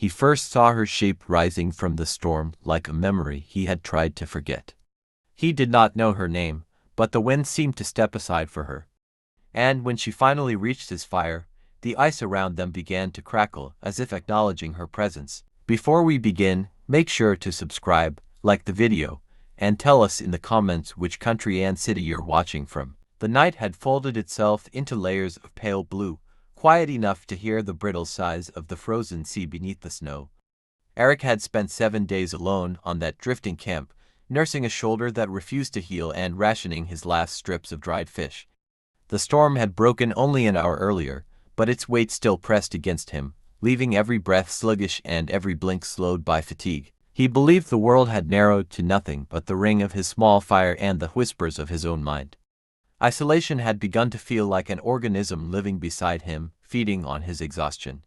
He first saw her shape rising from the storm like a memory he had tried to forget. He did not know her name, but the wind seemed to step aside for her. And when she finally reached his fire, the ice around them began to crackle as if acknowledging her presence. Before we begin, make sure to subscribe, like the video, and tell us in the comments which country and city you're watching from. The night had folded itself into layers of pale blue, quiet enough to hear the brittle sighs of the frozen sea beneath the snow. Eric had spent 7 days alone on that drifting camp, nursing a shoulder that refused to heal and rationing his last strips of dried fish. The storm had broken only an hour earlier, but its weight still pressed against him, leaving every breath sluggish and every blink slowed by fatigue. He believed the world had narrowed to nothing but the ring of his small fire and the whispers of his own mind. Isolation had begun to feel like an organism living beside him, feeding on his exhaustion.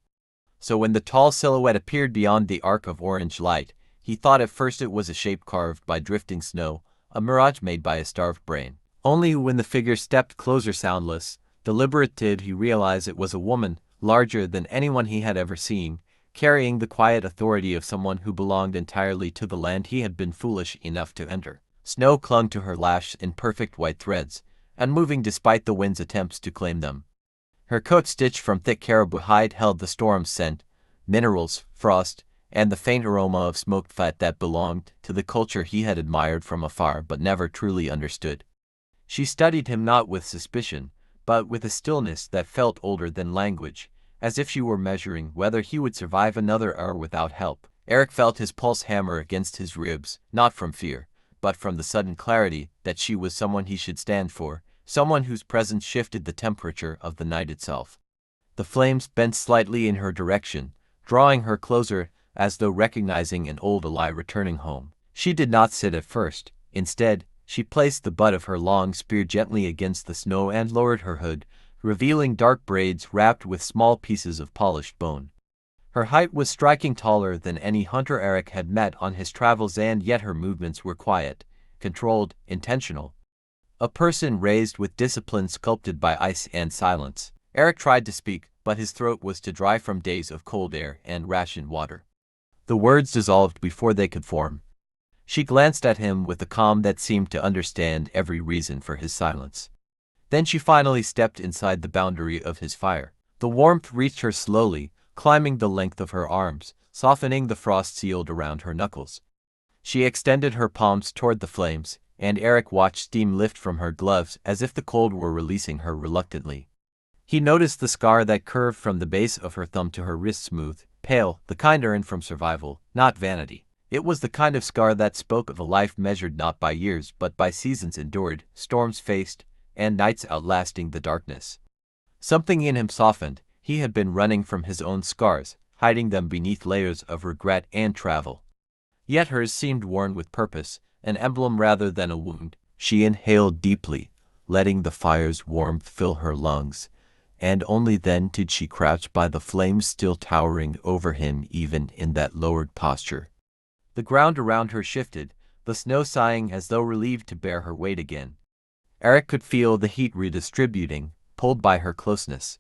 So when the tall silhouette appeared beyond the arc of orange light, he thought at first it was a shape carved by drifting snow, a mirage made by a starved brain. Only when the figure stepped closer soundless, deliberate did he realize it was a woman, larger than anyone he had ever seen, carrying the quiet authority of someone who belonged entirely to the land he had been foolish enough to enter. Snow clung to her lash in perfect white threads, unmoving despite the wind's attempts to claim them. Her coat stitched from thick caribou hide held the storm's scent, minerals, frost, and the faint aroma of smoked fat that belonged to the culture he had admired from afar but never truly understood. She studied him not with suspicion, but with a stillness that felt older than language, as if she were measuring whether he would survive another hour without help. Eric felt his pulse hammer against his ribs, not from fear, but from the sudden clarity that she was someone he should stand for, someone whose presence shifted the temperature of the night itself. The flames bent slightly in her direction, drawing her closer as though recognizing an old ally returning home. She did not sit at first. Instead, she placed the butt of her long spear gently against the snow and lowered her hood, revealing dark braids wrapped with small pieces of polished bone. Her height was striking taller than any hunter Eric had met on his travels, and yet her movements were quiet, controlled, intentional. A person raised with discipline sculpted by ice and silence. Eric tried to speak, but his throat was too dry from days of cold air and rationed water. The words dissolved before they could form. She glanced at him with a calm that seemed to understand every reason for his silence. Then she finally stepped inside the boundary of his fire. The warmth reached her slowly, climbing the length of her arms, softening the frost sealed around her knuckles. She extended her palms toward the flames, and Eric watched steam lift from her gloves as if the cold were releasing her reluctantly. He noticed the scar that curved from the base of her thumb to her wrist, smooth, pale, the kind earned from survival, not vanity. It was the kind of scar that spoke of a life measured not by years but by seasons endured, storms faced, and nights outlasting the darkness. Something in him softened. He had been running from his own scars, hiding them beneath layers of regret and travel. Yet hers seemed worn with purpose, an emblem rather than a wound. She inhaled deeply, letting the fire's warmth fill her lungs, and only then did she crouch by the flames still towering over him even in that lowered posture. The ground around her shifted, the snow sighing as though relieved to bear her weight again. Eric could feel the heat redistributing, pulled by her closeness.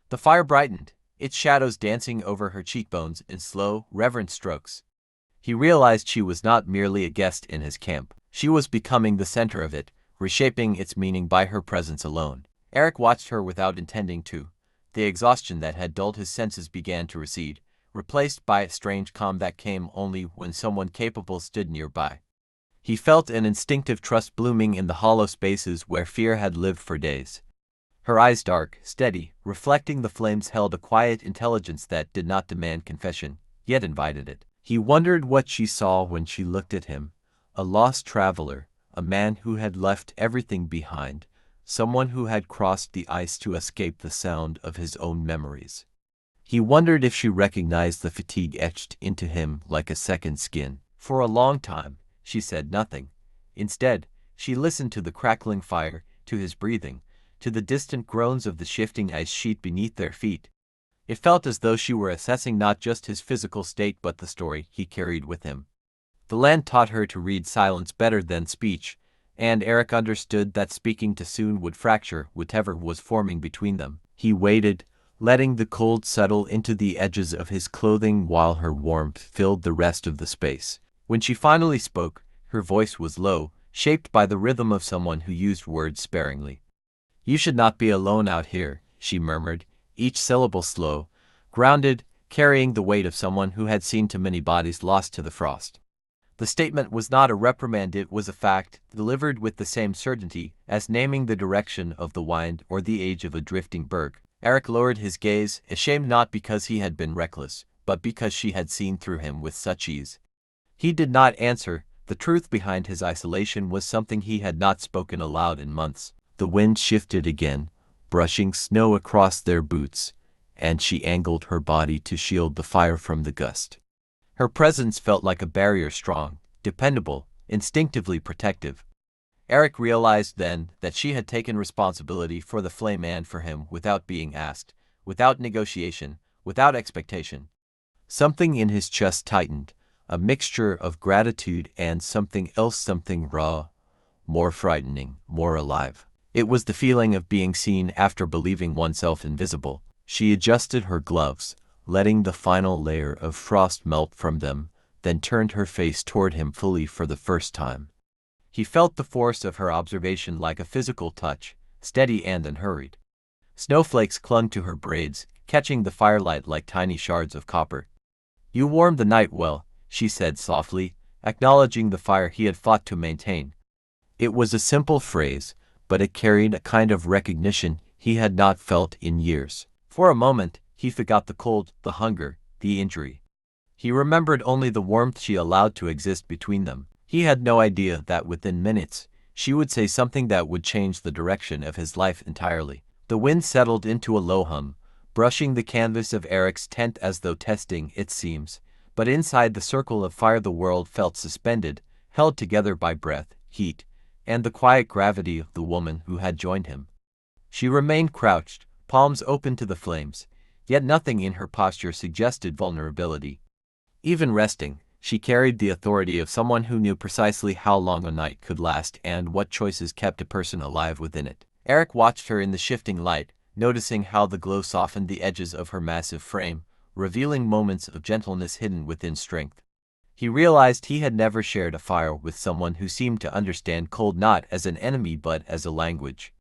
The fire brightened, its shadows dancing over her cheekbones in slow, reverent strokes. He realized she was not merely a guest in his camp. She was becoming the center of it, reshaping its meaning by her presence alone. Eric watched her without intending to. The exhaustion that had dulled his senses began to recede, replaced by a strange calm that came only when someone capable stood nearby. He felt an instinctive trust blooming in the hollow spaces where fear had lived for days. Her eyes dark, steady, reflecting the flames held a quiet intelligence that did not demand confession, yet invited it. He wondered what she saw when she looked at him, a lost traveler, a man who had left everything behind, someone who had crossed the ice to escape the sound of his own memories. He wondered if she recognized the fatigue etched into him like a second skin. For a long time, she said nothing. Instead, she listened to the crackling fire, to his breathing, to the distant groans of the shifting ice sheet beneath their feet. It felt as though she were assessing not just his physical state but the story he carried with him. The land taught her to read silence better than speech, and Eric understood that speaking too soon would fracture whatever was forming between them. He waited, letting the cold settle into the edges of his clothing while her warmth filled the rest of the space. When she finally spoke, her voice was low, shaped by the rhythm of someone who used words sparingly. "You should not be alone out here," she murmured, each syllable slow, grounded, carrying the weight of someone who had seen too many bodies lost to the frost. The statement was not a reprimand, it was a fact, delivered with the same certainty as naming the direction of the wind or the age of a drifting berg. Eric lowered his gaze, ashamed not because he had been reckless, but because she had seen through him with such ease. He did not answer. The truth behind his isolation was something he had not spoken aloud in months. The wind shifted again, brushing snow across their boots, and she angled her body to shield the fire from the gust. Her presence felt like a barrier, strong, dependable, instinctively protective. Eric realized then that she had taken responsibility for the flame and for him without being asked, without negotiation, without expectation. Something in his chest tightened, a mixture of gratitude and something else, something raw, more frightening, more alive. It was the feeling of being seen after believing oneself invisible. She adjusted her gloves, letting the final layer of frost melt from them, then turned her face toward him fully for the first time. He felt the force of her observation like a physical touch, steady and unhurried. Snowflakes clung to her braids, catching the firelight like tiny shards of copper. "You warmed the night well," she said softly, acknowledging the fire he had fought to maintain. It was a simple phrase, but it carried a kind of recognition he had not felt in years. For a moment, he forgot the cold, the hunger, the injury. He remembered only the warmth she allowed to exist between them. He had no idea that within minutes, she would say something that would change the direction of his life entirely. The wind settled into a low hum, brushing the canvas of Eric's tent as though testing its seams, but inside the circle of fire the world felt suspended, held together by breath, heat, and the quiet gravity of the woman who had joined him. She remained crouched, palms open to the flames, yet nothing in her posture suggested vulnerability. Even resting, she carried the authority of someone who knew precisely how long a night could last and what choices kept a person alive within it. Eric watched her in the shifting light, noticing how the glow softened the edges of her massive frame, revealing moments of gentleness hidden within strength. He realized he had never shared a fire with someone who seemed to understand cold not as an enemy but as a language.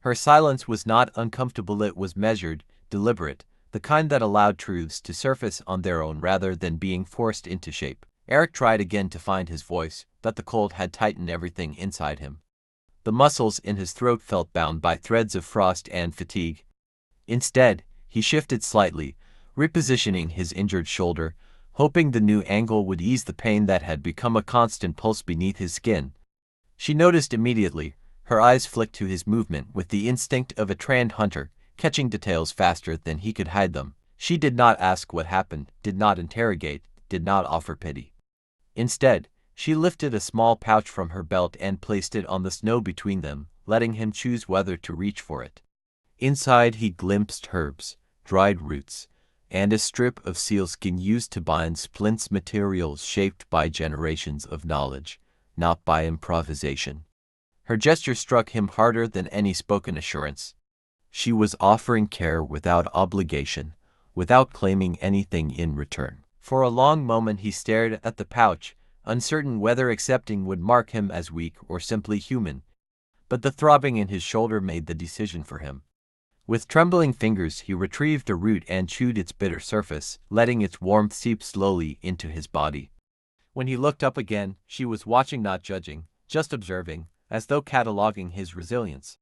Her silence was not uncomfortable, it was measured, deliberate, the kind that allowed truths to surface on their own rather than being forced into shape. Eric tried again to find his voice, but the cold had tightened everything inside him. The muscles in his throat felt bound by threads of frost and fatigue. Instead, he shifted slightly, repositioning his injured shoulder, hoping the new angle would ease the pain that had become a constant pulse beneath his skin. She noticed immediately. Her eyes flicked to his movement with the instinct of a trained hunter, catching details faster than he could hide them. She did not ask what happened, did not interrogate, did not offer pity. Instead, she lifted a small pouch from her belt and placed it on the snow between them, letting him choose whether to reach for it. Inside he glimpsed herbs, dried roots, and a strip of sealskin used to bind splints, materials shaped by generations of knowledge, not by improvisation. Her gesture struck him harder than any spoken assurance. She was offering care without obligation, without claiming anything in return. For a long moment he stared at the pouch, uncertain whether accepting would mark him as weak or simply human. But the throbbing in his shoulder made the decision for him. With trembling fingers he retrieved a root and chewed its bitter surface, letting its warmth seep slowly into his body. When he looked up again, she was watching, not judging, just observing, as though cataloging his resilience.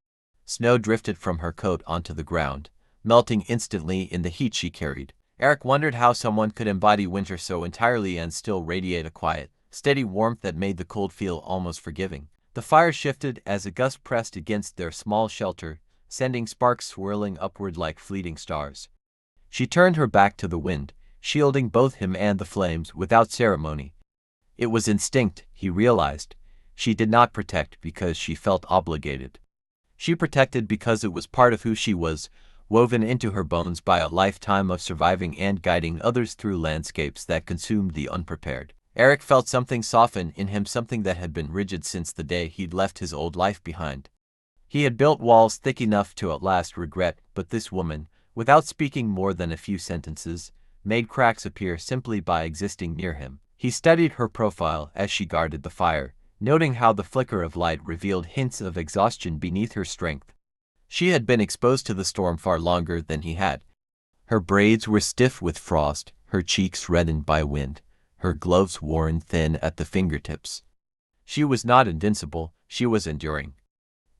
Snow drifted from her coat onto the ground, melting instantly in the heat she carried. Eric wondered how someone could embody winter so entirely and still radiate a quiet, steady warmth that made the cold feel almost forgiving. The fire shifted as a gust pressed against their small shelter, sending sparks swirling upward like fleeting stars. She turned her back to the wind, shielding both him and the flames without ceremony. It was instinct, he realized. She did not protect because she felt obligated. She protected because it was part of who she was, woven into her bones by a lifetime of surviving and guiding others through landscapes that consumed the unprepared. Eric felt something soften in him, something that had been rigid since the day he'd left his old life behind. He had built walls thick enough to outlast regret, but this woman, without speaking more than a few sentences, made cracks appear simply by existing near him. He studied her profile as she guarded the fire, noting how the flicker of light revealed hints of exhaustion beneath her strength. She had been exposed to the storm far longer than he had. Her braids were stiff with frost, her cheeks reddened by wind, her gloves worn thin at the fingertips. She was not invincible, she was enduring.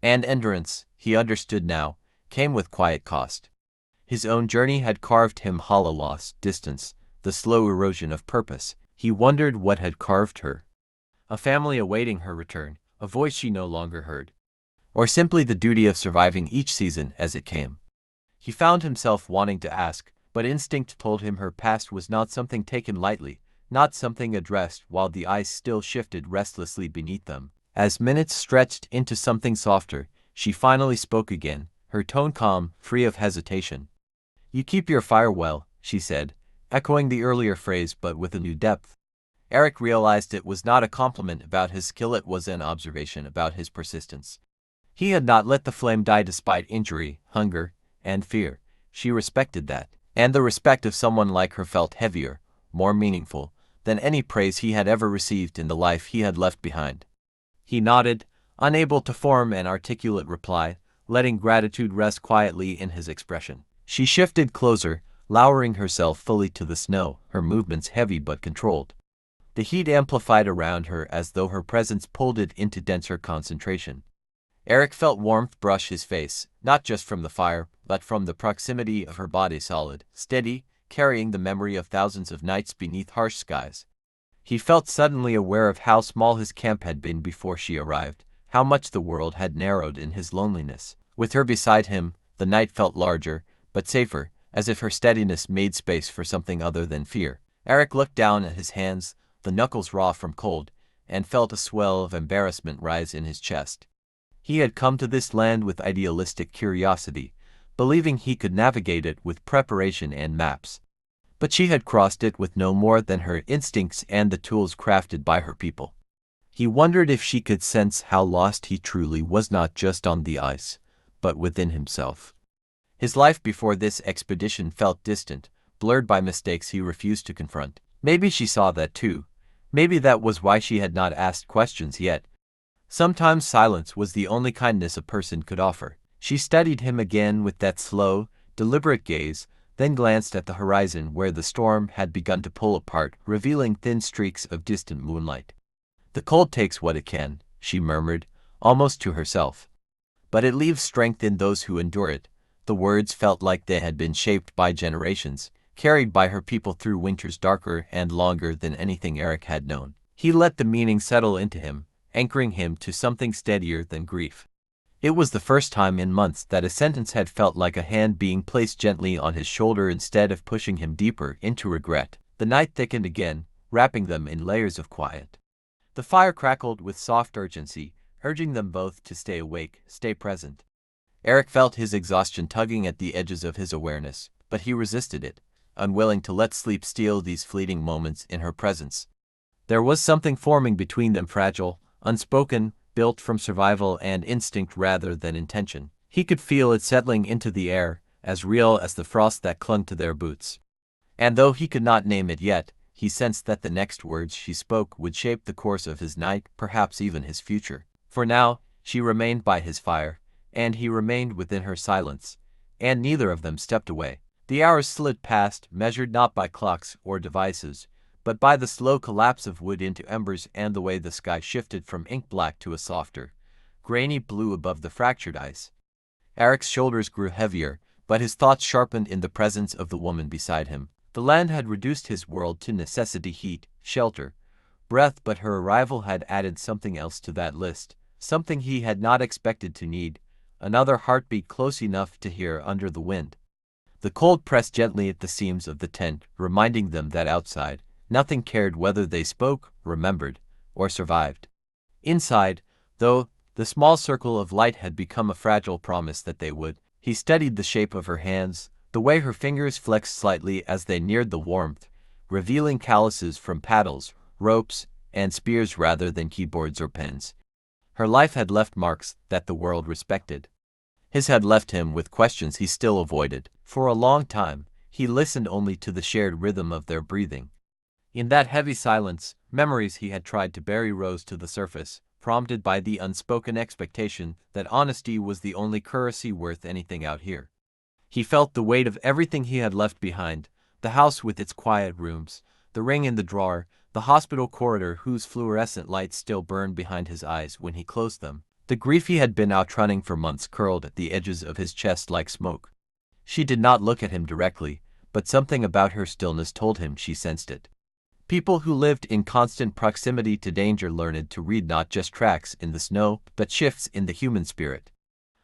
And endurance, he understood now, came with quiet cost. His own journey had carved him hollow loss, distance, the slow erosion of purpose. He wondered what had carved her. A family awaiting her return, a voice she no longer heard, or simply the duty of surviving each season as it came. He found himself wanting to ask, but instinct told him her past was not something taken lightly, not something addressed while the ice still shifted restlessly beneath them. As minutes stretched into something softer, she finally spoke again, her tone calm, free of hesitation. "You keep your fire well," she said, echoing the earlier phrase but with a new depth. Eric realized it was not a compliment about his skill, it was an observation about his persistence. He had not let the flame die despite injury, hunger, and fear. She respected that, and the respect of someone like her felt heavier, more meaningful, than any praise he had ever received in the life he had left behind. He nodded, unable to form an articulate reply, letting gratitude rest quietly in his expression. She shifted closer, lowering herself fully to the snow, her movements heavy but controlled. The heat amplified around her as though her presence pulled it into denser concentration. Eric felt warmth brush his face, not just from the fire, but from the proximity of her body, solid, steady, carrying the memory of thousands of nights beneath harsh skies. He felt suddenly aware of how small his camp had been before she arrived, how much the world had narrowed in his loneliness. With her beside him, the night felt larger, but safer, as if her steadiness made space for something other than fear. Eric looked down at his hands, the knuckles raw from cold, and felt a swell of embarrassment rise in his chest. He had come to this land with idealistic curiosity, believing he could navigate it with preparation and maps. But she had crossed it with no more than her instincts and the tools crafted by her people. He wondered if she could sense how lost he truly was, not just on the ice, but within himself. His life before this expedition felt distant, blurred by mistakes he refused to confront. Maybe she saw that too. Maybe that was why she had not asked questions yet. Sometimes silence was the only kindness a person could offer. She studied him again with that slow, deliberate gaze, then glanced at the horizon where the storm had begun to pull apart, revealing thin streaks of distant moonlight. "The cold takes what it can," she murmured, almost to herself. "But it leaves strength in those who endure it." The words felt like they had been shaped by generations, carried by her people through winters darker and longer than anything Eric had known. He let the meaning settle into him, anchoring him to something steadier than grief. It was the first time in months that a sentence had felt like a hand being placed gently on his shoulder instead of pushing him deeper into regret. The night thickened again, wrapping them in layers of quiet. The fire crackled with soft urgency, urging them both to stay awake, stay present. Eric felt his exhaustion tugging at the edges of his awareness, but he resisted it, unwilling to let sleep steal these fleeting moments in her presence. There was something forming between them, fragile, unspoken, built from survival and instinct rather than intention. He could feel it settling into the air, as real as the frost that clung to their boots. And though he could not name it yet, he sensed that the next words she spoke would shape the course of his night, perhaps even his future. For now, she remained by his fire, and he remained within her silence, and neither of them stepped away. The hours slid past, measured not by clocks or devices, but by the slow collapse of wood into embers and the way the sky shifted from ink black to a softer, grainy blue above the fractured ice. Eric's shoulders grew heavier, but his thoughts sharpened in the presence of the woman beside him. The land had reduced his world to necessity: heat, shelter, breath, but her arrival had added something else to that list, something he had not expected to need, another heartbeat close enough to hear under the wind. The cold pressed gently at the seams of the tent, reminding them that outside, nothing cared whether they spoke, remembered, or survived. Inside, though, the small circle of light had become a fragile promise that they would. He studied the shape of her hands, the way her fingers flexed slightly as they neared the warmth, revealing calluses from paddles, ropes, and spears rather than keyboards or pens. Her life had left marks that the world respected. His had left him with questions he still avoided. For a long time, he listened only to the shared rhythm of their breathing. In that heavy silence, memories he had tried to bury rose to the surface, prompted by the unspoken expectation that honesty was the only currency worth anything out here. He felt the weight of everything he had left behind, the house with its quiet rooms, the ring in the drawer, the hospital corridor whose fluorescent lights still burned behind his eyes when he closed them. The grief he had been outrunning for months curled at the edges of his chest like smoke. She did not look at him directly, but something about her stillness told him she sensed it. People who lived in constant proximity to danger learned to read not just tracks in the snow, but shifts in the human spirit.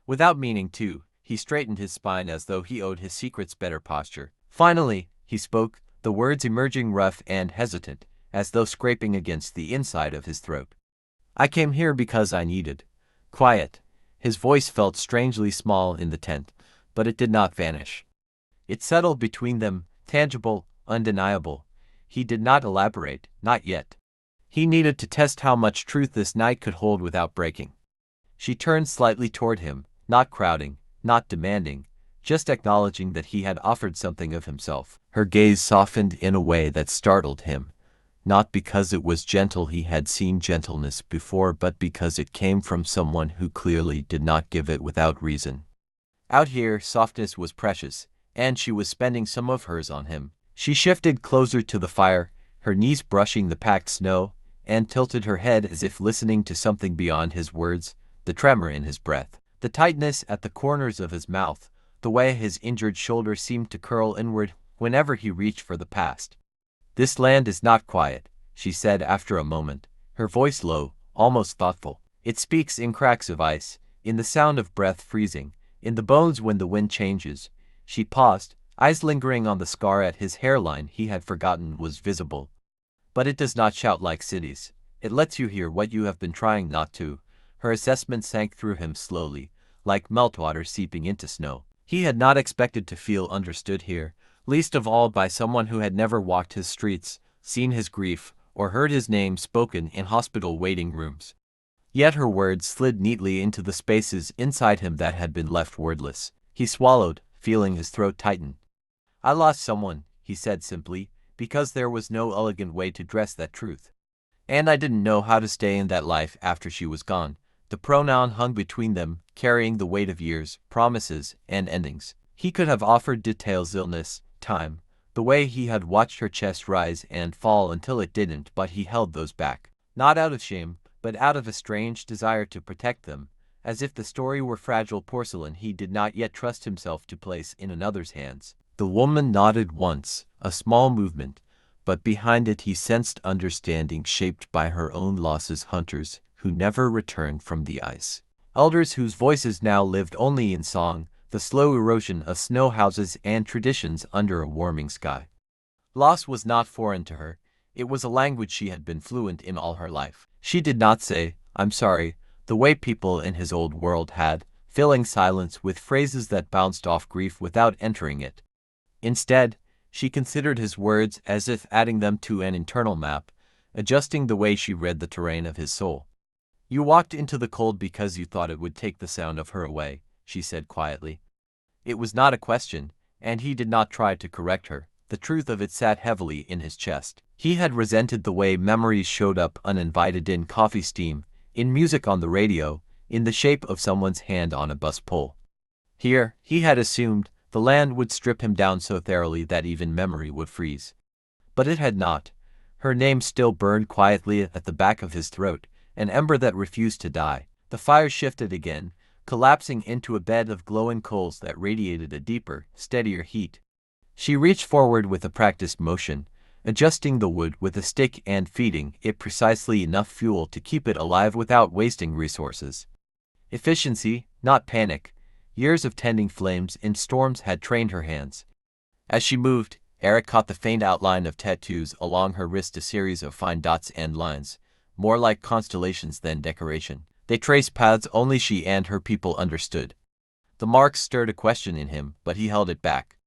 Without meaning to, he straightened his spine as though he owed his secrets better posture. Finally, he spoke, the words emerging rough and hesitant, as though scraping against the inside of his throat. I came here because I needed quiet. His voice felt strangely small in the tent, but it did not vanish. It settled between them, tangible, undeniable. He did not elaborate, not yet. He needed to test how much truth this night could hold without breaking. She turned slightly toward him, not crowding, not demanding, just acknowledging that he had offered something of himself. Her gaze softened in a way that startled him, not because it was gentle, he had seen gentleness before, but because it came from someone who clearly did not give it without reason. Out here, softness was precious, and she was spending some of hers on him. She shifted closer to the fire, her knees brushing the packed snow, and tilted her head as if listening to something beyond his words, the tremor in his breath, the tightness at the corners of his mouth, the way his injured shoulder seemed to curl inward whenever he reached for the past. "This land is not quiet," she said after a moment, her voice low, almost thoughtful. "It speaks in cracks of ice, in the sound of breath freezing, in the bones when the wind changes." She paused, eyes lingering on the scar at his hairline he had forgotten was visible. "But it does not shout like cities. It lets you hear what you have been trying not to." Her assessment sank through him slowly, like meltwater seeping into snow. He had not expected to feel understood here, least of all by someone who had never walked his streets, seen his grief, or heard his name spoken in hospital waiting rooms. Yet her words slid neatly into the spaces inside him that had been left wordless. He swallowed, feeling his throat tighten. "I lost someone," he said simply, because there was no elegant way to dress that truth. "And I didn't know how to stay in that life after she was gone." The pronoun hung between them, carrying the weight of years, promises, and endings. He could have offered details: illness, time, the way he had watched her chest rise and fall until it didn't, but he held those back. Not out of shame, but out of a strange desire to protect them, as if the story were fragile porcelain he did not yet trust himself to place in another's hands. The woman nodded once, a small movement, but behind it he sensed understanding shaped by her own losses. Hunters who never returned from the ice. Elders whose voices now lived only in song, the slow erosion of snow houses and traditions under a warming sky. Loss was not foreign to her. It was a language she had been fluent in all her life. She did not say, "I'm sorry," the way people in his old world had, filling silence with phrases that bounced off grief without entering it. Instead, she considered his words as if adding them to an internal map, adjusting the way she read the terrain of his soul. "You walked into the cold because you thought it would take the sound of her away," she said quietly. It was not a question, and he did not try to correct her. The truth of it sat heavily in his chest. He had resented the way memories showed up uninvited in coffee steam, in music on the radio, in the shape of someone's hand on a bus pole. Here, he had assumed, the land would strip him down so thoroughly that even memory would freeze. But it had not. Her name still burned quietly at the back of his throat, an ember that refused to die. The fire shifted again, collapsing into a bed of glowing coals that radiated a deeper, steadier heat. She reached forward with a practiced motion, adjusting the wood with a stick and feeding it precisely enough fuel to keep it alive without wasting resources. Efficiency, not panic. Years of tending flames in storms had trained her hands. As she moved, Eric caught the faint outline of tattoos along her wrist, a series of fine dots and lines, more like constellations than decoration. They traced paths only she and her people understood. The marks stirred a question in him, but he held it back.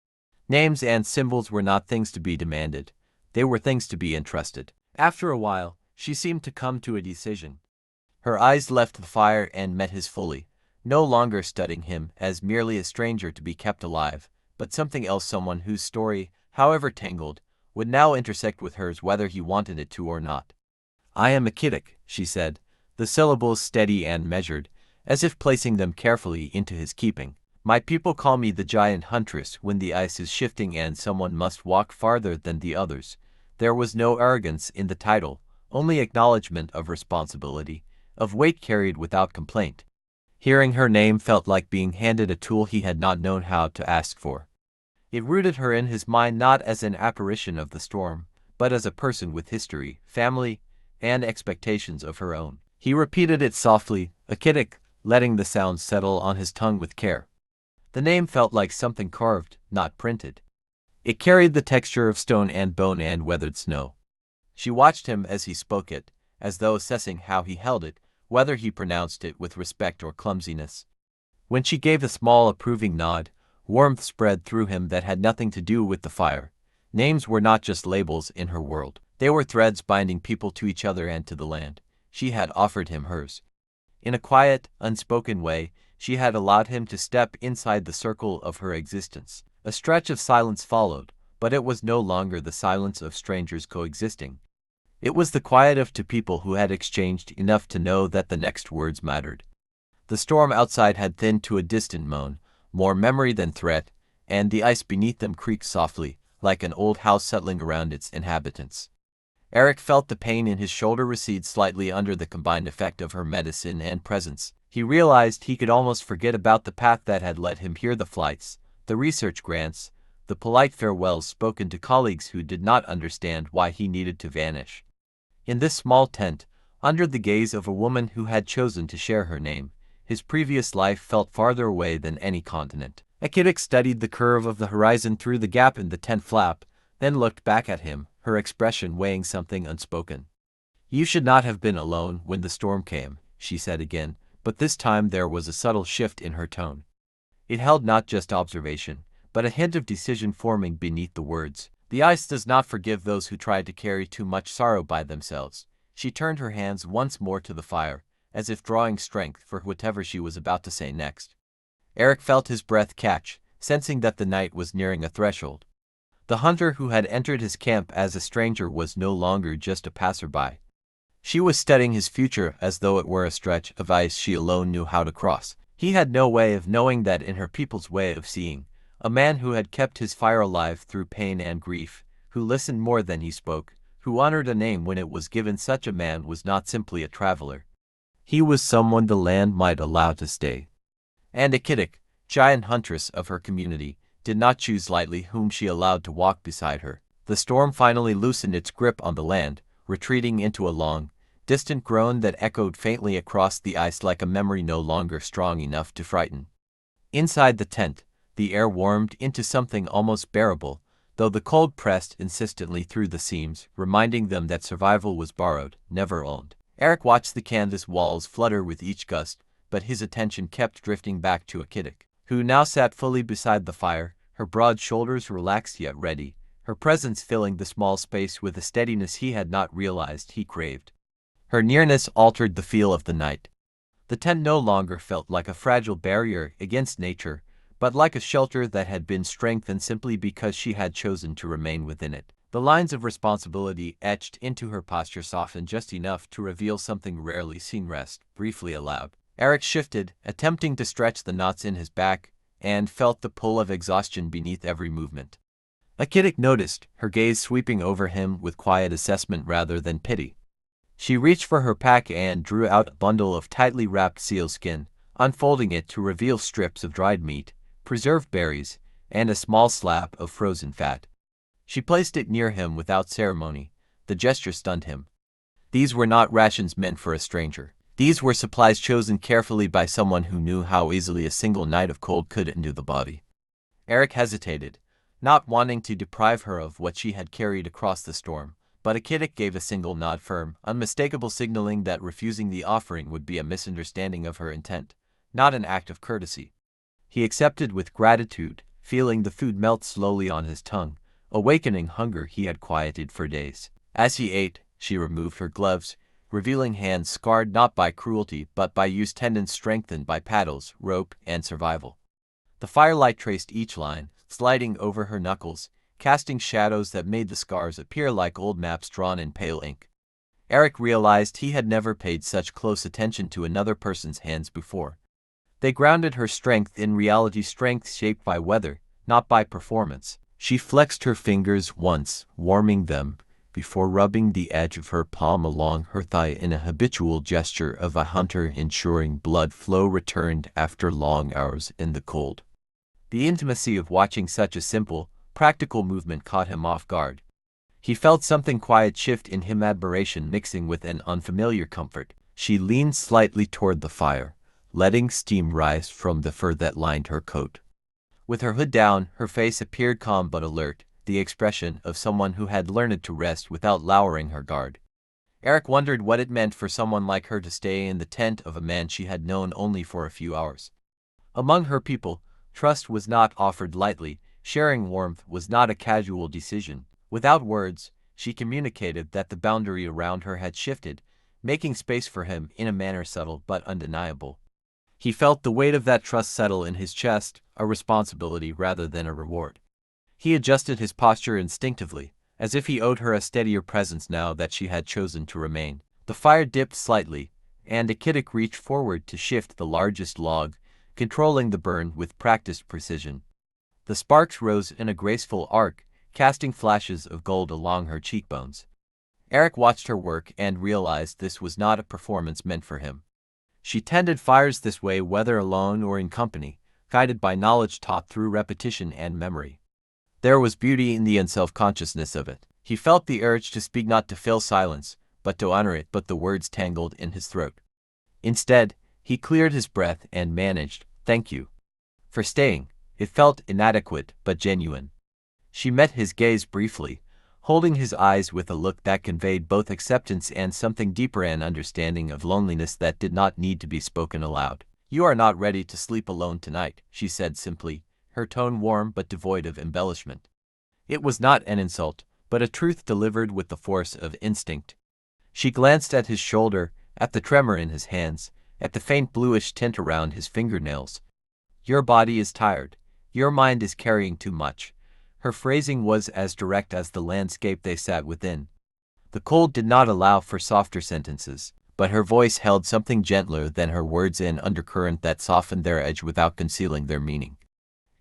Names and symbols were not things to be demanded. They were things to be entrusted. After a while, she seemed to come to a decision. Her eyes left the fire and met his fully, no longer studying him as merely a stranger to be kept alive, but something else, someone whose story, however tangled, would now intersect with hers whether he wanted it to or not. "I am a Kittic," she said, the syllables steady and measured, as if placing them carefully into his keeping. "My people call me the giant Huntress when the ice is shifting and someone must walk farther than the others." There was no arrogance in the title, only acknowledgement of responsibility, of weight carried without complaint. Hearing her name felt like being handed a tool he had not known how to ask for. It rooted her in his mind not as an apparition of the storm, but as a person with history, family, and expectations of her own. He repeated it softly, a Kittic, letting the sound settle on his tongue with care. The name felt like something carved, not printed. It carried the texture of stone and bone and weathered snow. She watched him as he spoke it, as though assessing how he held it, whether he pronounced it with respect or clumsiness. When she gave a small approving nod, warmth spread through him that had nothing to do with the fire. Names were not just labels in her world. They were threads binding people to each other and to the land. She had offered him hers. In a quiet, unspoken way, she had allowed him to step inside the circle of her existence. A stretch of silence followed, but it was no longer the silence of strangers coexisting. It was the quiet of two people who had exchanged enough to know that the next words mattered. The storm outside had thinned to a distant moan, more memory than threat, and the ice beneath them creaked softly, like an old house settling around its inhabitants. Eric felt the pain in his shoulder recede slightly under the combined effect of her medicine and presence. He realized he could almost forget about the path that had led him here, the flights, the research grants, the polite farewells spoken to colleagues who did not understand why he needed to vanish. In this small tent, under the gaze of a woman who had chosen to share her name, his previous life felt farther away than any continent. Akitik studied the curve of the horizon through the gap in the tent flap, then looked back at him, her expression weighing something unspoken. "You should not have been alone when the storm came," she said again, but this time there was a subtle shift in her tone. It held not just observation, but a hint of decision forming beneath the words. "The ice does not forgive those who try to carry too much sorrow by themselves." She turned her hands once more to the fire, as if drawing strength for whatever she was about to say next. Eric felt his breath catch, sensing that the night was nearing a threshold. The hunter who had entered his camp as a stranger was no longer just a passerby. She was studying his future as though it were a stretch of ice she alone knew how to cross. He had no way of knowing that in her people's way of seeing, a man who had kept his fire alive through pain and grief, who listened more than he spoke, who honored a name when it was given, such a man was not simply a traveler. He was someone the land might allow to stay. And a Kittic, giant huntress of her community, did not choose lightly whom she allowed to walk beside her. The storm finally loosened its grip on the land, retreating into a long, distant groan that echoed faintly across the ice like a memory no longer strong enough to frighten. Inside the tent, the air warmed into something almost bearable, though the cold pressed insistently through the seams, reminding them that survival was borrowed, never owned. Eric watched the canvas walls flutter with each gust, but his attention kept drifting back to a Kittic, who now sat fully beside the fire, her broad shoulders relaxed yet ready, her presence filling the small space with a steadiness he had not realized he craved. Her nearness altered the feel of the night. The tent no longer felt like a fragile barrier against nature, but like a shelter that had been strengthened simply because she had chosen to remain within it. The lines of responsibility etched into her posture softened just enough to reveal something rarely seen: rest, briefly allowed. Eric shifted, attempting to stretch the knots in his back, and felt the pull of exhaustion beneath every movement. A Kittic noticed, her gaze sweeping over him with quiet assessment rather than pity. She reached for her pack and drew out a bundle of tightly wrapped seal skin, unfolding it to reveal strips of dried meat, preserved berries, and a small slab of frozen fat. She placed it near him without ceremony. The gesture stunned him. These were not rations meant for a stranger. These were supplies chosen carefully by someone who knew how easily a single night of cold could undo the body. Eric hesitated, not wanting to deprive her of what she had carried across the storm, but a Kittic gave a single nod, firm, unmistakable, signaling that refusing the offering would be a misunderstanding of her intent, not an act of courtesy. He accepted with gratitude, feeling the food melt slowly on his tongue, awakening hunger he had quieted for days. As he ate, she removed her gloves, revealing hands scarred not by cruelty but by use, tendons strengthened by paddles, rope, and survival. The firelight traced each line, sliding over her knuckles, casting shadows that made the scars appear like old maps drawn in pale ink. Eric realized he had never paid such close attention to another person's hands before. They grounded her strength in reality, strength shaped by weather, not by performance. She flexed her fingers once, warming them, before rubbing the edge of her palm along her thigh in a habitual gesture of a hunter, ensuring blood flow returned after long hours in the cold. The intimacy of watching such a simple, practical movement caught him off guard. He felt something quiet shift in him, admiration mixing with an unfamiliar comfort. She leaned slightly toward the fire, letting steam rise from the fur that lined her coat. With her hood down, her face appeared calm but alert, the expression of someone who had learned to rest without lowering her guard. Eric wondered what it meant for someone like her to stay in the tent of a man she had known only for a few hours. Among her people, trust was not offered lightly, sharing warmth was not a casual decision. Without words, she communicated that the boundary around her had shifted, making space for him in a manner subtle but undeniable. He felt the weight of that trust settle in his chest, a responsibility rather than a reward. He adjusted his posture instinctively, as if he owed her a steadier presence now that she had chosen to remain. The fire dipped slightly, and Akidik reached forward to shift the largest log, controlling the burn with practiced precision. The sparks rose in a graceful arc, casting flashes of gold along her cheekbones. Eric watched her work and realized this was not a performance meant for him. She tended fires this way whether alone or in company, guided by knowledge taught through repetition and memory. There was beauty in the unself-consciousness of it. He felt the urge to speak, not to fill silence, but to honor it, but the words tangled in his throat. Instead, he cleared his breath and managed, "Thank you for staying." It felt inadequate but genuine. She met his gaze briefly, holding his eyes with a look that conveyed both acceptance and something deeper, an understanding of loneliness that did not need to be spoken aloud. "You are not ready to sleep alone tonight," she said simply, her tone warm but devoid of embellishment. It was not an insult, but a truth delivered with the force of instinct. She glanced at his shoulder, at the tremor in his hands, at the faint bluish tint around his fingernails. "Your body is tired. Your mind is carrying too much." Her phrasing was as direct as the landscape they sat within. The cold did not allow for softer sentences, but her voice held something gentler than her words, an undercurrent that softened their edge without concealing their meaning.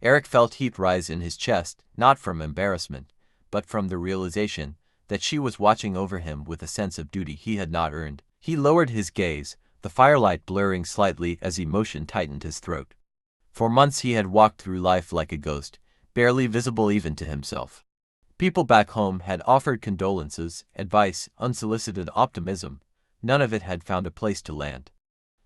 Eric felt heat rise in his chest, not from embarrassment, but from the realization that she was watching over him with a sense of duty he had not earned. He lowered his gaze, the firelight blurring slightly as emotion tightened his throat. For months he had walked through life like a ghost, barely visible even to himself. People back home had offered condolences, advice, unsolicited optimism. None of it had found a place to land.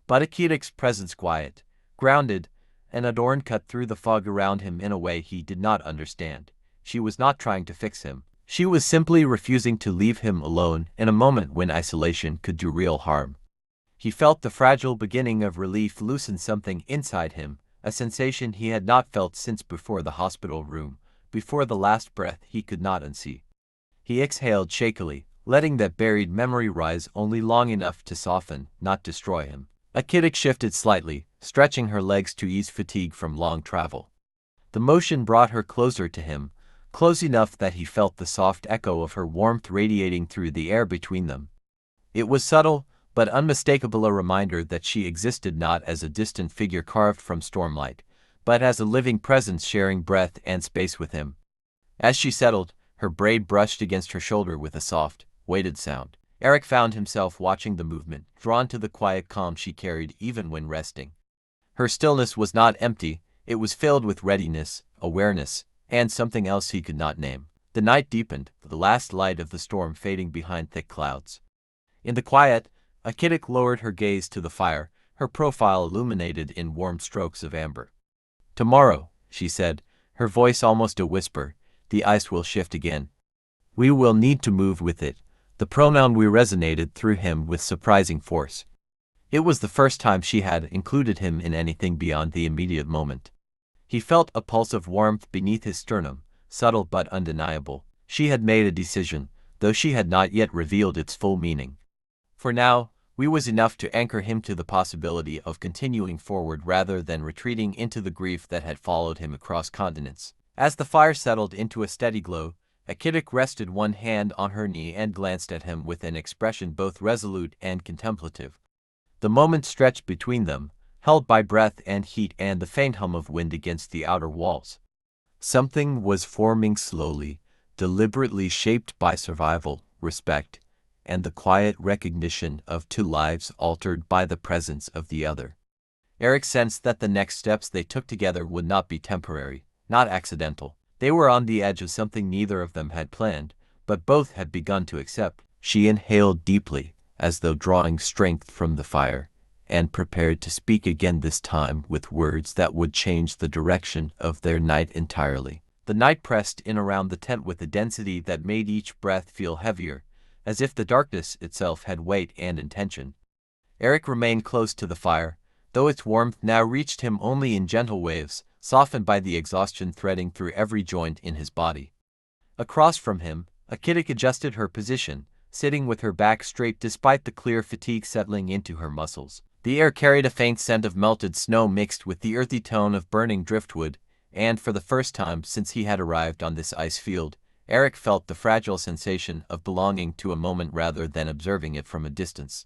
But Akidik's presence, quiet, grounded, and adorned, cut through the fog around him in a way he did not understand. She was not trying to fix him. She was simply refusing to leave him alone in a moment when isolation could do real harm. He felt the fragile beginning of relief loosen something inside him, a sensation he had not felt since before the hospital room, before the last breath he could not unsee. He exhaled shakily, letting that buried memory rise only long enough to soften, not destroy him. Akidik shifted slightly, stretching her legs to ease fatigue from long travel. The motion brought her closer to him, close enough that he felt the soft echo of her warmth radiating through the air between them. It was subtle, but unmistakable, a reminder that she existed not as a distant figure carved from stormlight, but as a living presence sharing breath and space with him. As she settled, her braid brushed against her shoulder with a soft, weighted sound. Eric found himself watching the movement, drawn to the quiet calm she carried even when resting. Her stillness was not empty, it was filled with readiness, awareness, and something else he could not name. The night deepened, the last light of the storm fading behind thick clouds. In the quiet, Akidik lowered her gaze to the fire, her profile illuminated in warm strokes of amber. "Tomorrow," she said, her voice almost a whisper, "the ice will shift again. We will need to move with it." The pronoun "we" resonated through him with surprising force. It was the first time she had included him in anything beyond the immediate moment. He felt a pulse of warmth beneath his sternum, subtle but undeniable. She had made a decision, though she had not yet revealed its full meaning. For now, "we" was enough to anchor him to the possibility of continuing forward rather than retreating into the grief that had followed him across continents. As the fire settled into a steady glow, Achitic rested one hand on her knee and glanced at him with an expression both resolute and contemplative. The moment stretched between them, held by breath and heat and the faint hum of wind against the outer walls. Something was forming slowly, deliberately shaped by survival, respect, and the quiet recognition of two lives altered by the presence of the other. Eric sensed that the next steps they took together would not be temporary, not accidental. They were on the edge of something neither of them had planned, but both had begun to accept. She inhaled deeply, as though drawing strength from the fire, and prepared to speak again, this time with words that would change the direction of their night entirely. The night pressed in around the tent with a density that made each breath feel heavier, as if the darkness itself had weight and intention. Eric remained close to the fire, though its warmth now reached him only in gentle waves, softened by the exhaustion threading through every joint in his body. Across from him, Achitic adjusted her position, sitting with her back straight despite the clear fatigue settling into her muscles. The air carried a faint scent of melted snow mixed with the earthy tone of burning driftwood, and for the first time since he had arrived on this ice field, Eric felt the fragile sensation of belonging to a moment rather than observing it from a distance.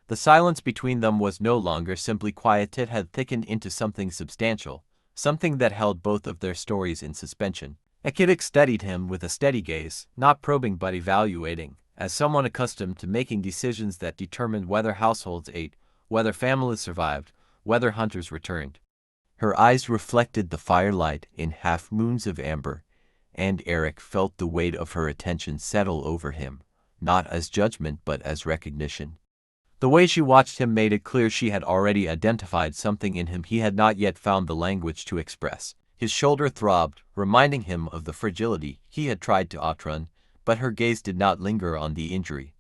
The silence between them was no longer simply quiet, it had thickened into something substantial, something that held both of their stories in suspension. Achitic studied him with a steady gaze, not probing but evaluating, as someone accustomed to making decisions that determined whether households ate, whether families survived, whether hunters returned. Her eyes reflected the firelight in half-moons of amber, and Eric felt the weight of her attention settle over him, not as judgment but as recognition. The way she watched him made it clear she had already identified something in him he had not yet found the language to express. His shoulder throbbed, reminding him of the fragility he had tried to outrun, but her gaze did not linger on the injury.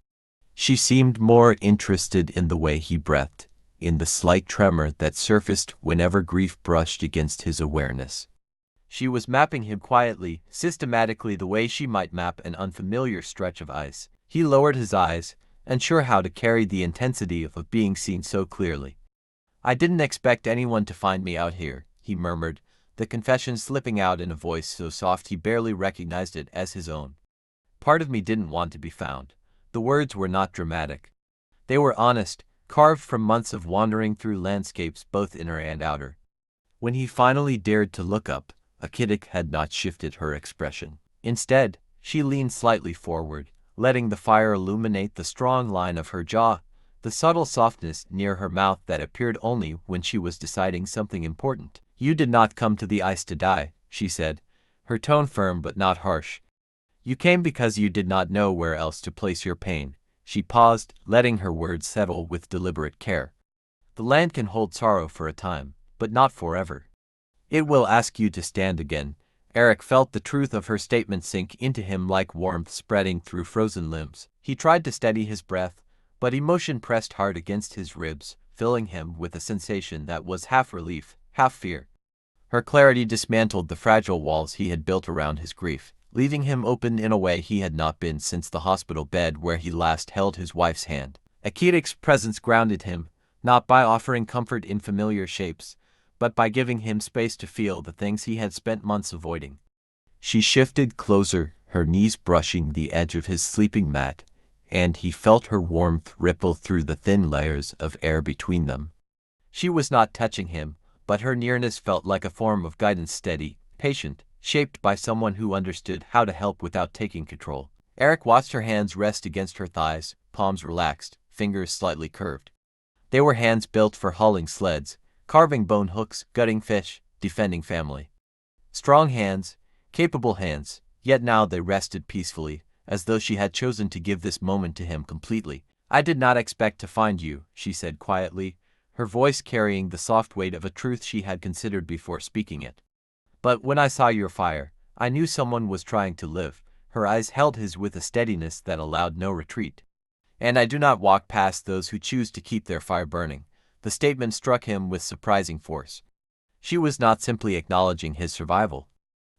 She seemed more interested in the way he breathed, in the slight tremor that surfaced whenever grief brushed against his awareness. She was mapping him quietly, systematically, the way she might map an unfamiliar stretch of ice. He lowered his eyes, unsure how to carry the intensity of being seen so clearly. "I didn't expect anyone to find me out here," he murmured, the confession slipping out in a voice so soft he barely recognized it as his own. "Part of me didn't want to be found." The words were not dramatic. They were honest, carved from months of wandering through landscapes both inner and outer. When he finally dared to look up, Achitic had not shifted her expression. Instead, she leaned slightly forward, letting the fire illuminate the strong line of her jaw, the subtle softness near her mouth that appeared only when she was deciding something important. "You did not come to the ice to die," she said, her tone firm but not harsh. "You came because you did not know where else to place your pain." She paused, letting her words settle with deliberate care. "The land can hold sorrow for a time, but not forever. It will ask you to stand again." Eric felt the truth of her statement sink into him like warmth spreading through frozen limbs. He tried to steady his breath, but emotion pressed hard against his ribs, filling him with a sensation that was half relief, half fear. Her clarity dismantled the fragile walls he had built around his grief, leaving him open in a way he had not been since the hospital bed where he last held his wife's hand. Achitic's presence grounded him, not by offering comfort in familiar shapes, but by giving him space to feel the things he had spent months avoiding. She shifted closer, her knees brushing the edge of his sleeping mat, and he felt her warmth ripple through the thin layers of air between them. She was not touching him, but her nearness felt like a form of guidance, steady, patient, shaped by someone who understood how to help without taking control. Eric watched her hands rest against her thighs, palms relaxed, fingers slightly curved. They were hands built for hauling sleds, carving bone hooks, gutting fish, defending family. Strong hands, capable hands, yet now they rested peacefully, as though she had chosen to give this moment to him completely. "I did not expect to find you," she said quietly, her voice carrying the soft weight of a truth she had considered before speaking it. "But when I saw your fire, I knew someone was trying to live." Her eyes held his with a steadiness that allowed no retreat. "And I do not walk past those who choose to keep their fire burning." The statement struck him with surprising force. She was not simply acknowledging his survival.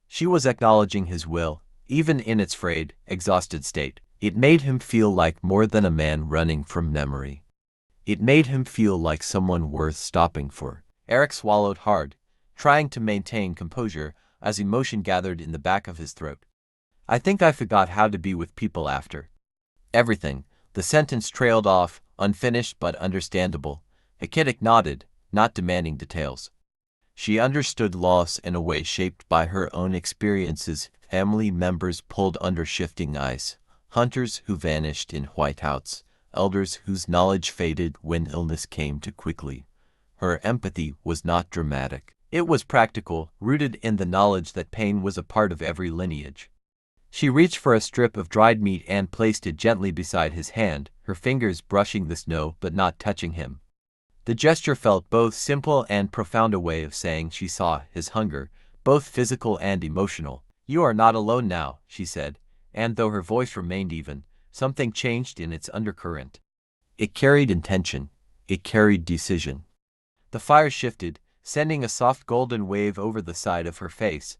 She was acknowledging his will, even in its frayed, exhausted state. It made him feel like more than a man running from memory. It made him feel like someone worth stopping for. Eric swallowed hard, trying to maintain composure, as emotion gathered in the back of his throat. I think I forgot how to be with people after everything. The sentence trailed off, unfinished but understandable. Achitic nodded, not demanding details. She understood loss in a way shaped by her own experiences. Family members pulled under shifting ice, hunters who vanished in whiteouts, elders whose knowledge faded when illness came too quickly. Her empathy was not dramatic. It was practical, rooted in the knowledge that pain was a part of every lineage. She reached for a strip of dried meat and placed it gently beside his hand, her fingers brushing the snow but not touching him. The gesture felt both simple and profound, a way of saying she saw his hunger, both physical and emotional. "You are not alone now," she said, and though her voice remained even, something changed in its undercurrent. It carried intention. It carried decision. The fire shifted, sending a soft golden wave over the side of her face,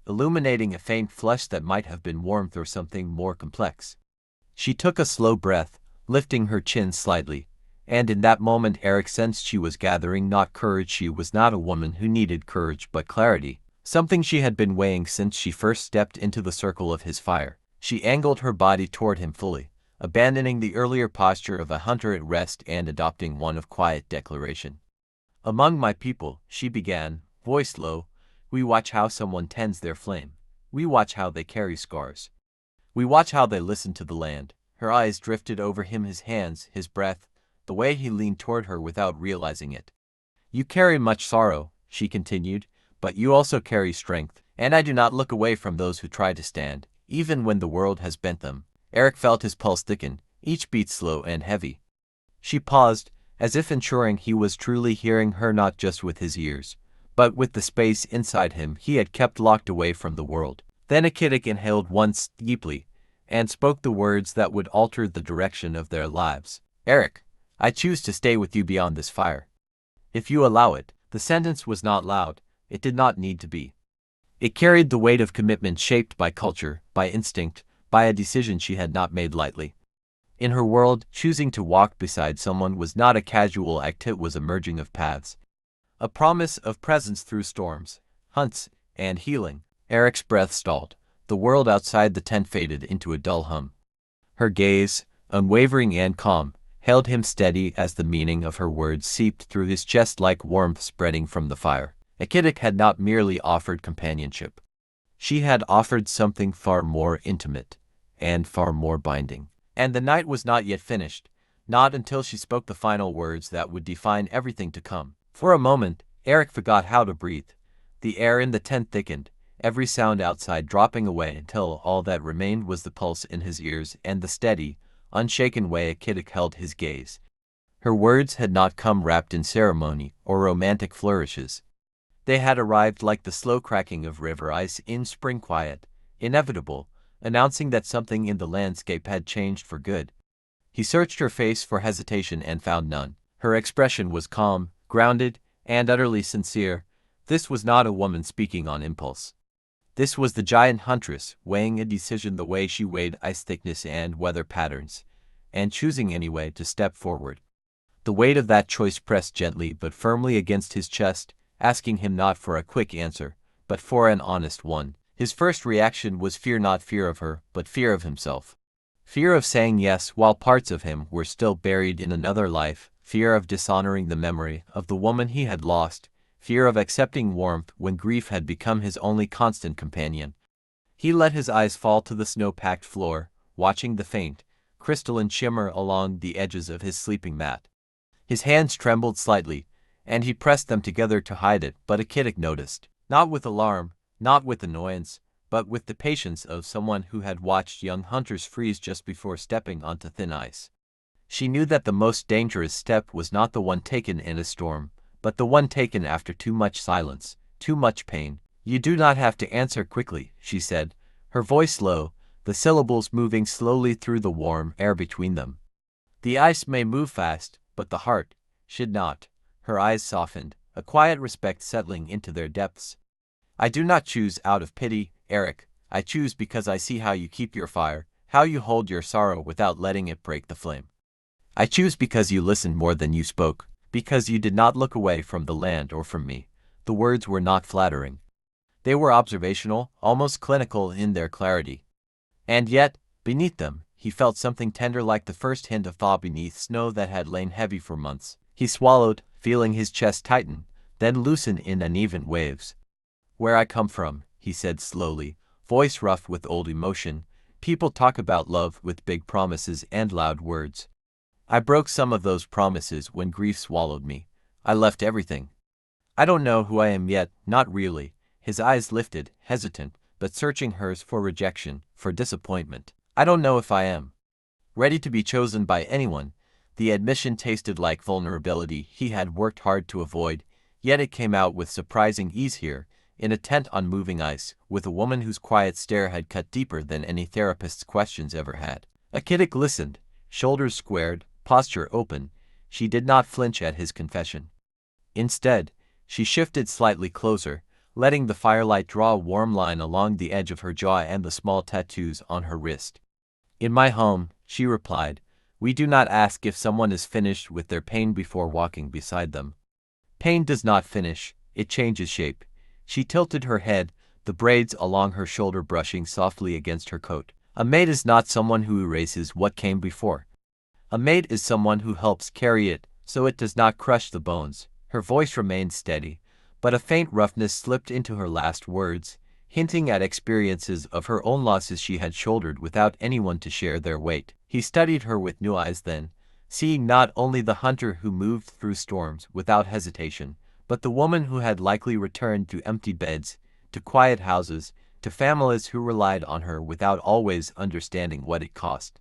illuminating a faint flush that might have been warmth or something more complex. She took a slow breath, lifting her chin slightly, and in that moment Eric sensed she was gathering not courage. She was not a woman who needed courage but clarity, something she had been weighing since she first stepped into the circle of his fire. She angled her body toward him fully, abandoning the earlier posture of a hunter at rest and adopting one of quiet declaration. "Among my people," she began, voice low, "we watch how someone tends their flame. We watch how they carry scars. We watch how they listen to the land." Her eyes drifted over him, his hands, his breath, the way he leaned toward her without realizing it. "You carry much sorrow," she continued, "but you also carry strength, and I do not look away from those who try to stand, even when the world has bent them." Eric felt his pulse thicken, each beat slow and heavy. She paused, as if ensuring he was truly hearing her, not just with his ears, but with the space inside him he had kept locked away from the world. Then Achitic inhaled once deeply, and spoke the words that would alter the direction of their lives. "Eric, I choose to stay with you beyond this fire. If you allow it." The sentence was not loud. It did not need to be. It carried the weight of commitment shaped by culture, by instinct, by a decision she had not made lightly. In her world, choosing to walk beside someone was not a casual act, it was a merging of paths. A promise of presence through storms, hunts, and healing. Eric's breath stalled. The world outside the tent faded into a dull hum. Her gaze, unwavering and calm, held him steady as the meaning of her words seeped through his chest like warmth spreading from the fire. Achitic had not merely offered companionship. She had offered something far more intimate, and far more binding. And the night was not yet finished, not until she spoke the final words that would define everything to come. For a moment, Eric forgot how to breathe. The air in the tent thickened, every sound outside dropping away until all that remained was the pulse in his ears and the steady, unshaken way Achitic held his gaze. Her words had not come wrapped in ceremony or romantic flourishes. They had arrived like the slow cracking of river ice in spring quiet, inevitable, announcing that something in the landscape had changed for good. He searched her face for hesitation and found none. Her expression was calm, grounded, and utterly sincere. This was not a woman speaking on impulse. This was the giant huntress, weighing a decision the way she weighed ice thickness and weather patterns, and choosing anyway to step forward. The weight of that choice pressed gently but firmly against his chest, asking him not for a quick answer, but for an honest one. His first reaction was fear, not fear of her, but fear of himself. Fear of saying yes while parts of him were still buried in another life, fear of dishonoring the memory of the woman he had lost, fear of accepting warmth when grief had become his only constant companion. He let his eyes fall to the snow-packed floor, watching the faint, crystalline shimmer along the edges of his sleeping mat. His hands trembled slightly, and he pressed them together to hide it, but Achitic noticed, not with alarm, not with annoyance, but with the patience of someone who had watched young hunters freeze just before stepping onto thin ice. She knew that the most dangerous step was not the one taken in a storm, but the one taken after too much silence, too much pain. "You do not have to answer quickly," she said, her voice low, the syllables moving slowly through the warm air between them. "The ice may move fast, but the heart should not." Her eyes softened, a quiet respect settling into their depths. "I do not choose out of pity, Eric. I choose because I see how you keep your fire, how you hold your sorrow without letting it break the flame. I choose because you listened more than you spoke, because you did not look away from the land or from me." The words were not flattering. They were observational, almost clinical in their clarity. And yet, beneath them, he felt something tender like the first hint of thaw beneath snow that had lain heavy for months. He swallowed, feeling his chest tighten, then loosen in uneven waves. "Where I come from," he said slowly, voice rough with old emotion. "People talk about love with big promises and loud words. I broke some of those promises when grief swallowed me. I left everything. I don't know who I am yet, not really." His eyes lifted, hesitant, but searching hers for rejection, for disappointment. "I don't know if I am ready to be chosen by anyone." The admission tasted like vulnerability he had worked hard to avoid, yet it came out with surprising ease here, in a tent on moving ice, with a woman whose quiet stare had cut deeper than any therapist's questions ever had. Akitik listened, shoulders squared, posture open. She did not flinch at his confession. Instead, she shifted slightly closer, letting the firelight draw a warm line along the edge of her jaw and the small tattoos on her wrist. "In my home," she replied, "we do not ask if someone is finished with their pain before walking beside them. Pain does not finish, it changes shape." She tilted her head, the braids along her shoulder brushing softly against her coat. "A mate is not someone who erases what came before. A mate is someone who helps carry it, so it does not crush the bones." Her voice remained steady, but a faint roughness slipped into her last words, hinting at experiences of her own losses she had shouldered without anyone to share their weight. He studied her with new eyes then, seeing not only the hunter who moved through storms without hesitation, but the woman who had likely returned to empty beds, to quiet houses, to families who relied on her without always understanding what it cost.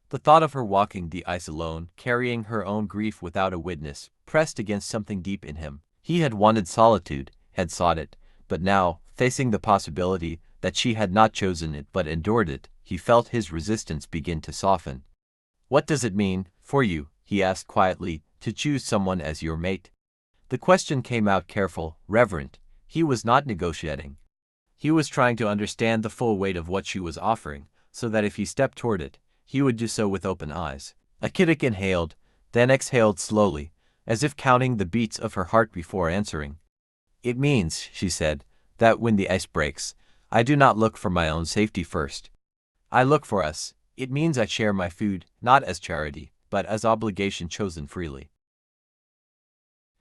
The thought of her walking the ice alone, carrying her own grief without a witness, pressed against something deep in him. He had wanted solitude, had sought it, but now, facing the possibility that she had not chosen it but endured it, he felt his resistance begin to soften. "What does it mean, for you," he asked quietly, "to choose someone as your mate?" The question came out careful, reverent. He was not negotiating. He was trying to understand the full weight of what she was offering, so that if he stepped toward it, he would do so with open eyes. Akitik inhaled, then exhaled slowly, as if counting the beats of her heart before answering. "It means," she said, "that when the ice breaks, I do not look for my own safety first. I look for us. It means I share my food, not as charity, but as obligation chosen freely.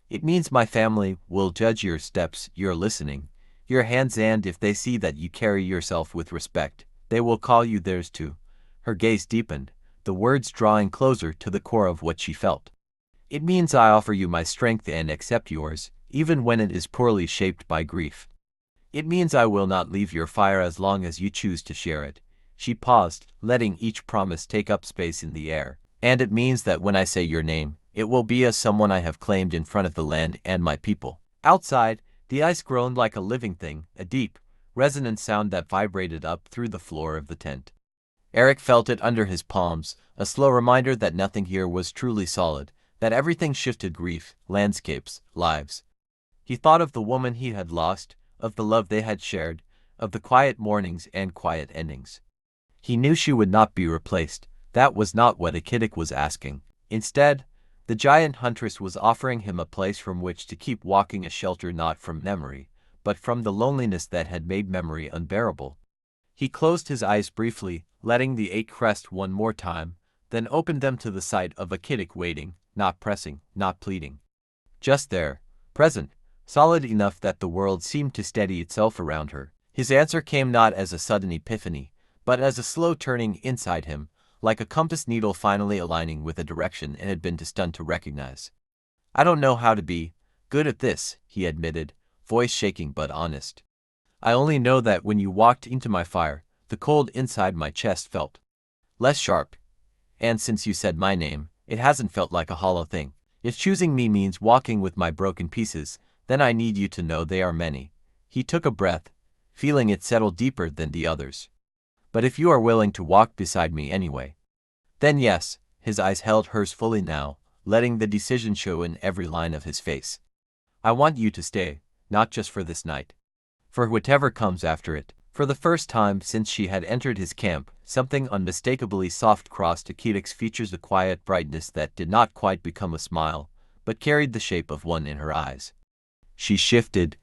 It means my family will judge your steps, your listening, your hands, and if they see that you carry yourself with respect, they will call you theirs too." Her gaze deepened, the words drawing closer to the core of what she felt. "It means I offer you my strength and accept yours, even when it is poorly shaped by grief. It means I will not leave your fire as long as you choose to share it." She paused, letting each promise take up space in the air. "And it means that when I say your name, it will be as someone I have claimed in front of the land and my people." Outside, the ice groaned like a living thing, a deep, resonant sound that vibrated up through the floor of the tent. Eric felt it under his palms, a slow reminder that nothing here was truly solid, that everything shifted: grief, landscapes, lives. He thought of the woman he had lost, of the love they had shared, of the quiet mornings and quiet endings. He knew she would not be replaced. That was not what Akitik was asking. Instead, the giant huntress was offering him a place from which to keep walking, a shelter not from memory, but from the loneliness that had made memory unbearable. He closed his eyes briefly, letting the eight crest one more time, then opened them to the sight of Akitik waiting, not pressing, not pleading. Just there, present, solid enough that the world seemed to steady itself around her. His answer came not as a sudden epiphany, but as a slow turning inside him, like a compass needle finally aligning with a direction it had been too stunned to recognize. "I don't know how to be good at this," he admitted, voice shaking but honest. "I only know that when you walked into my fire, the cold inside my chest felt less sharp. And since you said my name, it hasn't felt like a hollow thing. If choosing me means walking with my broken pieces, then I need you to know they are many." He took a breath, feeling it settle deeper than the others. "But if you are willing to walk beside me anyway, then yes." His eyes held hers fully now, letting the decision show in every line of his face. "I want you to stay, not just for this night. For whatever comes after it." For the first time since she had entered his camp, something unmistakably soft crossed Akitik's features, a quiet brightness that did not quite become a smile, but carried the shape of one in her eyes. She shifted,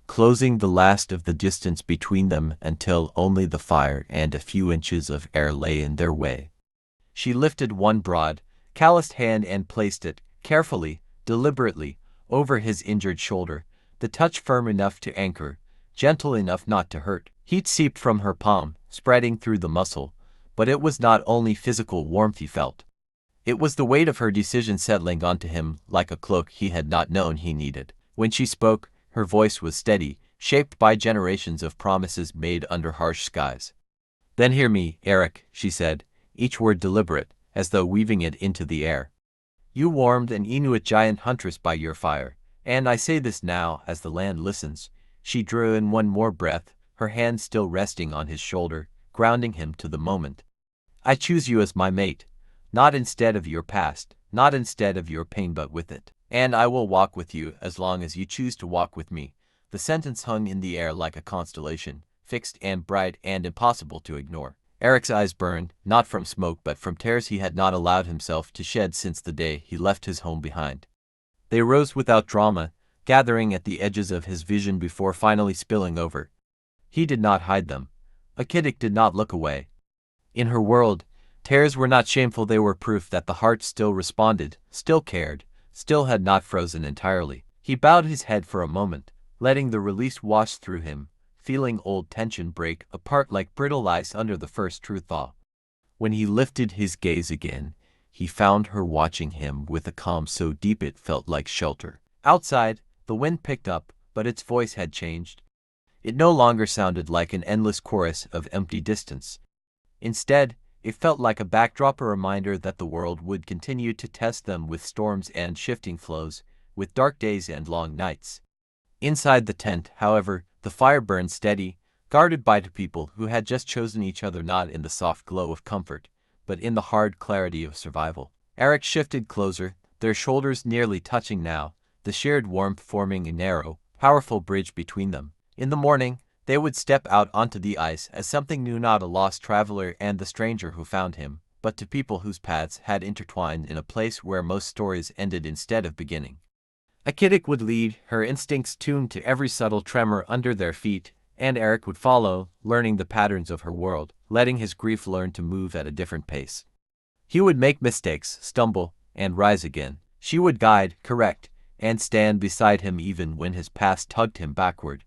closing the last of the distance between them until only the fire and a few inches of air lay in their way. She lifted one broad, calloused hand and placed it, carefully, deliberately, over his injured shoulder, the touch firm enough to anchor, gentle enough not to hurt. Heat seeped from her palm, spreading through the muscle, but it was not only physical warmth he felt. It was the weight of her decision settling onto him like a cloak he had not known he needed. When she spoke, her voice was steady, shaped by generations of promises made under harsh skies. "Then hear me, Eric," she said, each word deliberate, as though weaving it into the air. "You warmed an Inuit giant huntress by your fire, and I say this now as the land listens." She drew in one more breath, her hand still resting on his shoulder, grounding him to the moment. "I choose you as my mate, not instead of your past, not instead of your pain but with it. And I will walk with you as long as you choose to walk with me." The sentence hung in the air like a constellation, fixed and bright and impossible to ignore. Eric's eyes burned, not from smoke but from tears he had not allowed himself to shed since the day he left his home behind. They rose without drama, gathering at the edges of his vision before finally spilling over. He did not hide them. Akidik did not look away. In her world, tears were not shameful, they were proof that the heart still responded, still cared, still had not frozen entirely. He bowed his head for a moment, letting the release wash through him, feeling old tension break apart like brittle ice under the first true thaw. When he lifted his gaze again, he found her watching him with a calm so deep it felt like shelter. Outside, the wind picked up, but its voice had changed. It no longer sounded like an endless chorus of empty distance. Instead, it felt like a backdrop, a reminder that the world would continue to test them with storms and shifting flows, with dark days and long nights. Inside the tent, however, the fire burned steady, guarded by two people who had just chosen each other not in the soft glow of comfort, but in the hard clarity of survival. Eric shifted closer, their shoulders nearly touching now, the shared warmth forming a narrow, powerful bridge between them. In the morning, they would step out onto the ice as something new, not a lost traveler and the stranger who found him, but to people whose paths had intertwined in a place where most stories ended instead of beginning. Akidik would lead, her instincts tuned to every subtle tremor under their feet, and Eric would follow, learning the patterns of her world, letting his grief learn to move at a different pace. He would make mistakes, stumble, and rise again. She would guide, correct, and stand beside him even when his past tugged him backward.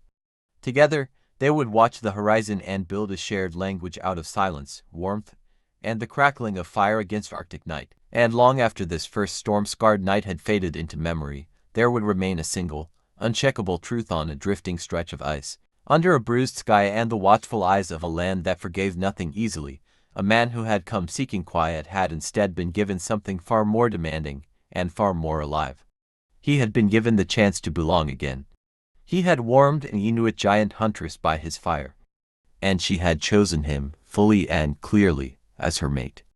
Together, they would watch the horizon and build a shared language out of silence, warmth, and the crackling of fire against Arctic night. And long after this first storm-scarred night had faded into memory, there would remain a single, uncheckable truth on a drifting stretch of ice. Under a bruised sky and the watchful eyes of a land that forgave nothing easily, a man who had come seeking quiet had instead been given something far more demanding and far more alive. He had been given the chance to belong again. He had warmed an Inuit giant huntress by his fire, and she had chosen him fully and clearly as her mate.